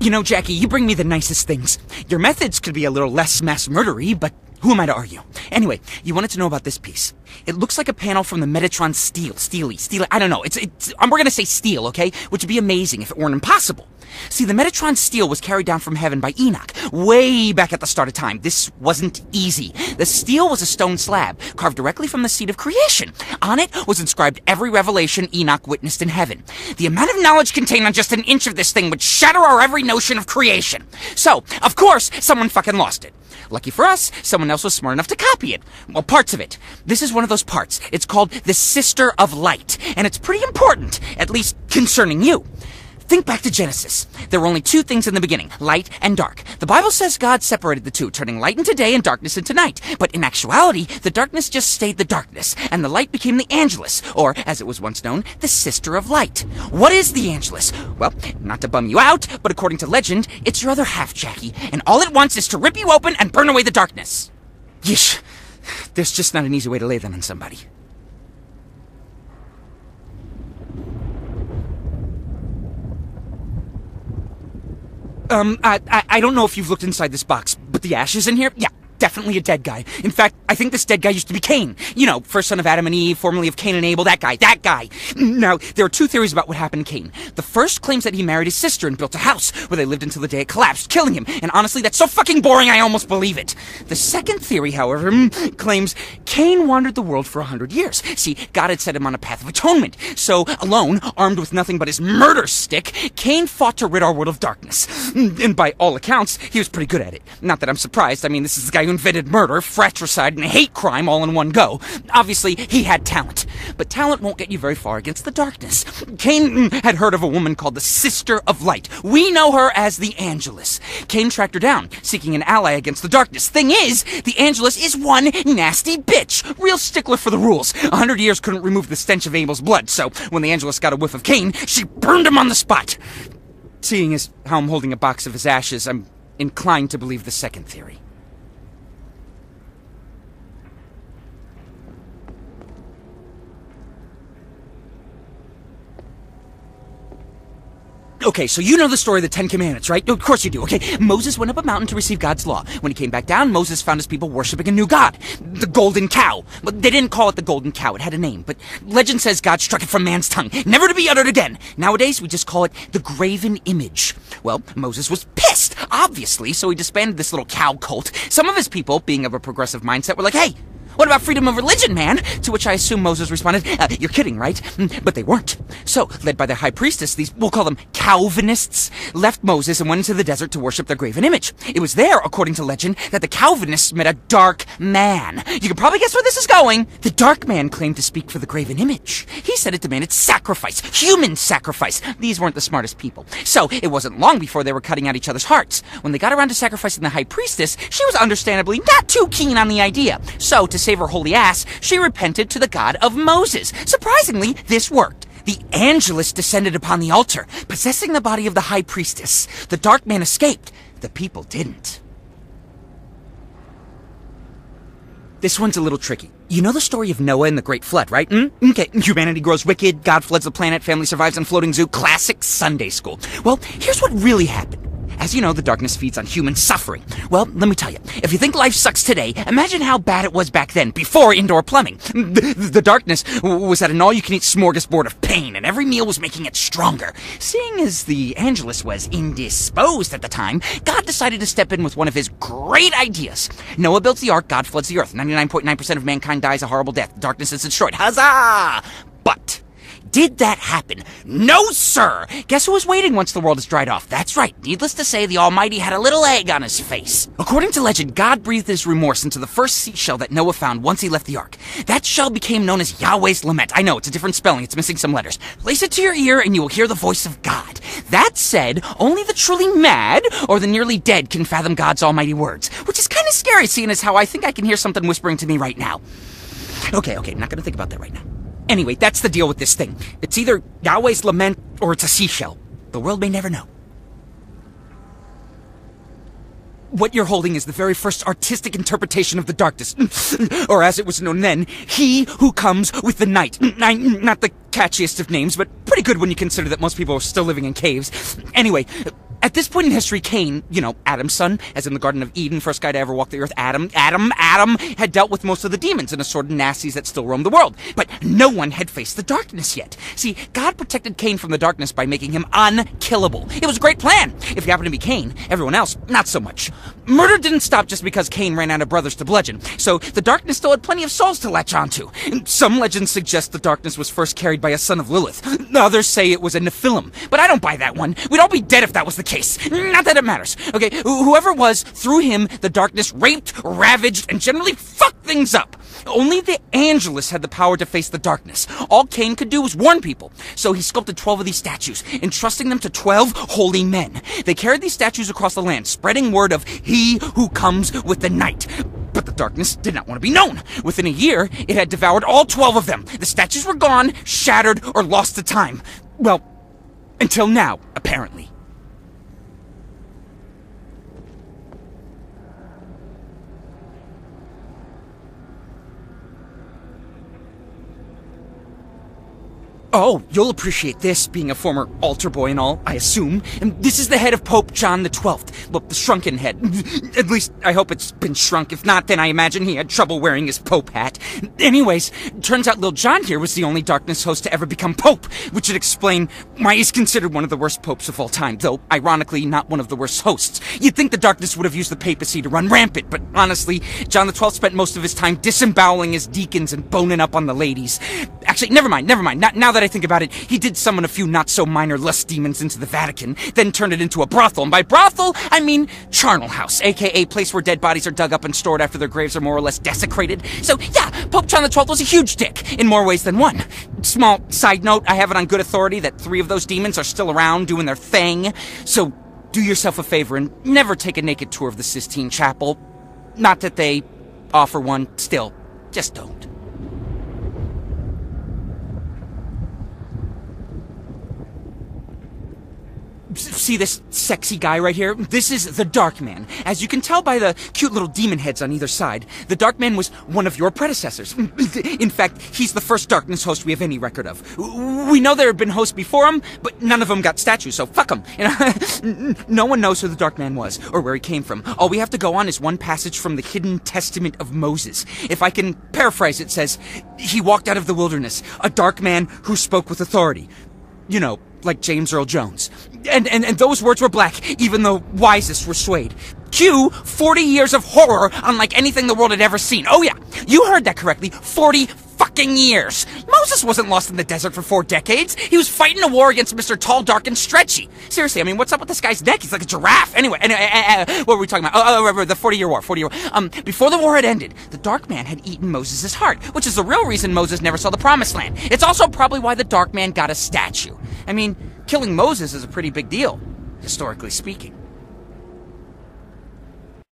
You know, Jackie, you bring me the nicest things. Your methods could be a little less mass murdery, but who am I to argue? Anyway, you wanted to know about this piece. It looks like a panel from the Metatron Stele, I don't know, we're gonna say steel, okay? Which would be amazing if it weren't impossible. See, the Metatron stele was carried down from heaven by Enoch, way back at the start of time. This wasn't easy. The stele was a stone slab, carved directly from the seed of creation. On it was inscribed every revelation Enoch witnessed in heaven. The amount of knowledge contained on just an inch of this thing would shatter our every notion of creation. So, of course, someone fucking lost it. Lucky for us, someone else was smart enough to copy it. Well, parts of it. This is one of those parts. It's called the Sister of Light, and it's pretty important, at least concerning you. Think back to Genesis. There were only two things in the beginning, light and dark. The Bible says God separated the two, turning light into day and darkness into night. But in actuality, the darkness just stayed the darkness, and the light became the Angelus, or, as it was once known, the Sister of Light. What is the Angelus? Well, not to bum you out, but according to legend, it's your other half, Jackie, and all it wants is to rip you open and burn away the darkness. Yeesh. There's just not an easy way to lay that on somebody. I don't know if you've looked inside this box, but the ashes in here? Yeah, definitely a dead guy. In fact, I think this dead guy used to be Cain. You know, first son of Adam and Eve, formerly of Cain and Abel, that guy. Now, there are two theories about what happened to Cain. The first claims that he married his sister and built a house, where they lived until the day it collapsed, killing him. And honestly, that's so fucking boring I almost believe it. The second theory, however, claims Cain wandered the world for 100 years. See, God had set him on a path of atonement. So, alone, armed with nothing but his murder stick, Cain fought to rid our world of darkness. And by all accounts, he was pretty good at it. Not that I'm surprised. I mean, this is the guy who invented murder, fratricide, and hate crime all in one go. Obviously, he had talent. But talent won't get you very far against the darkness. Cain had heard of a woman called the Sister of Light. We know her as the Angelus. Cain tracked her down, seeking an ally against the darkness. Thing is, the Angelus is one nasty bitch. Real stickler for the rules. 100 years couldn't remove the stench of Abel's blood, so when the Angelus got a whiff of Cain, she burned him on the spot. Seeing as how I'm holding a box of his ashes, I'm inclined to believe the second theory. Okay, so you know the story of the Ten Commandments, right? Of course you do, okay? Moses went up a mountain to receive God's law. When he came back down, Moses found his people worshiping a new god, the golden cow. But they didn't call it the golden cow, it had a name. But legend says God struck it from man's tongue, never to be uttered again. Nowadays, we just call it the Graven Image. Well, Moses was pissed, obviously, so he disbanded this little cow cult. Some of his people, being of a progressive mindset, were like, hey, what about freedom of religion, man? To which I assume Moses responded, you're kidding, right? But they weren't. So, led by their high priestess, these, we'll call them Calvinists, left Moses and went into the desert to worship their graven image. It was there, according to legend, that the Calvinists met a dark man. You can probably guess where this is going. The dark man claimed to speak for the graven image. He said it demanded sacrifice, human sacrifice. These weren't the smartest people. So, it wasn't long before they were cutting out each other's hearts. When they got around to sacrificing the high priestess, she was understandably not too keen on the idea. So, to save her holy ass, she repented to the God of Moses. Surprisingly, this worked. The Angelus descended upon the altar, possessing the body of the high priestess. The dark man escaped. The people didn't. This one's a little tricky. You know the story of Noah and the Great Flood, right? Okay, humanity grows wicked, God floods the planet, family survives on floating zoo, classic Sunday school. Well, here's what really happened. As you know, the darkness feeds on human suffering. Well, let me tell you, if you think life sucks today, imagine how bad it was back then, before indoor plumbing. The darkness was at an all-you-can-eat smorgasbord of pain, and every meal was making it stronger. Seeing as the Angelus was indisposed at the time, God decided to step in with one of his great ideas. Noah builds the ark, God floods the earth. 99.9% of mankind dies a horrible death. Darkness is destroyed. Huzzah! But did that happen? No, sir! Guess who was waiting once the world is dried off? That's right. Needless to say, the Almighty had a little egg on his face. According to legend, God breathed his remorse into the first seashell that Noah found once he left the ark. That shell became known as Yahwehs Lament. I know, it's a different spelling. It's missing some letters. Place it to your ear and you will hear the voice of God. That said, only the truly mad or the nearly dead can fathom God's almighty words, which is kind of scary, seeing as how I think I can hear something whispering to me right now. Okay, I'm not going to think about that right now. Anyway, that's the deal with this thing. It's either Yahweh's Lament or it's a seashell. The world may never know. What you're holding is the very first artistic interpretation of the darkness. Or as it was known then, he who comes with the night. Not the catchiest of names, but pretty good when you consider that most people are still living in caves. Anyway, At this point in history, Cain, Adam's son, as in the Garden of Eden, first guy to ever walk the earth, Adam, had dealt with most of the demons and assorted nasties that still roam the world. But no one had faced the darkness yet. See, God protected Cain from the darkness by making him unkillable. It was a great plan. If you happen to be Cain, everyone else, not so much. Murder didn't stop just because Cain ran out of brothers to bludgeon, so the darkness still had plenty of souls to latch onto. Some legends suggest the darkness was first carried by a son of Lilith. Others say it was a Nephilim, but I don't buy that one. We'd all be dead if that was the case. Not that it matters. Okay, whoever was, through him, the darkness raped, ravaged, and generally fucked things up. Only the Angelus had the power to face the darkness. All Cain could do was warn people. So he sculpted 12 of these statues, entrusting them to 12 holy men. They carried these statues across the land, spreading word of he who comes with the night. But the darkness did not want to be known. Within a year, it had devoured all 12 of them. The statues were gone, shattered, or lost to time. Well, until now, apparently. Oh, you'll appreciate this, being a former altar boy and all, I assume. And this is the head of Pope John the 12th. Look, the shrunken head. At least, I hope it's been shrunk. If not, then I imagine he had trouble wearing his pope hat. Anyways, turns out Lil John here was the only darkness host to ever become pope, which would explain why he's considered one of the worst popes of all time, though, ironically, not one of the worst hosts. You'd think the darkness would have used the papacy to run rampant, but honestly, John the 12th spent most of his time disemboweling his deacons and boning up on the ladies. Actually, never mind. Now that I think about it, he did summon a few not-so-minor lust demons into the Vatican, then turned it into a brothel, and by brothel, I mean charnel house, aka place where dead bodies are dug up and stored after their graves are more or less desecrated. So, yeah, Pope John the 12th was a huge dick, in more ways than one. Small side note, I have it on good authority that 3 of those demons are still around doing their thing, so do yourself a favor and never take a naked tour of the Sistine Chapel. Not that they offer one, still, just don't. See this sexy guy right here? This is the Dark Man. As you can tell by the cute little demon heads on either side, the Dark Man was one of your predecessors. In fact, he's the first darkness host we have any record of. We know there have been hosts before him, but none of them got statues, so fuck him. No one knows who the Dark Man was, or where he came from. All we have to go on is one passage from the Hidden Testament of Moses. If I can paraphrase, it says, "He walked out of the wilderness, a dark man who spoke with authority." You know, like James Earl Jones. And those words were black, even the wisest were swayed. Cue 40 years of horror unlike anything the world had ever seen. Oh yeah, you heard that correctly. 40 fucking years. Moses wasn't lost in the desert for 4 decades. He was fighting a war against Mr. Tall, Dark, and Stretchy. Seriously, I mean, what's up with this guy's neck? He's like a giraffe. Anyway, what were we talking about? Oh, the 40-year war, 40-year war. Before the war had ended, the Dark Man had eaten Moses' heart, which is the real reason Moses never saw the Promised Land. It's also probably why the Dark Man got a statue. I mean, killing Moses is a pretty big deal, historically speaking.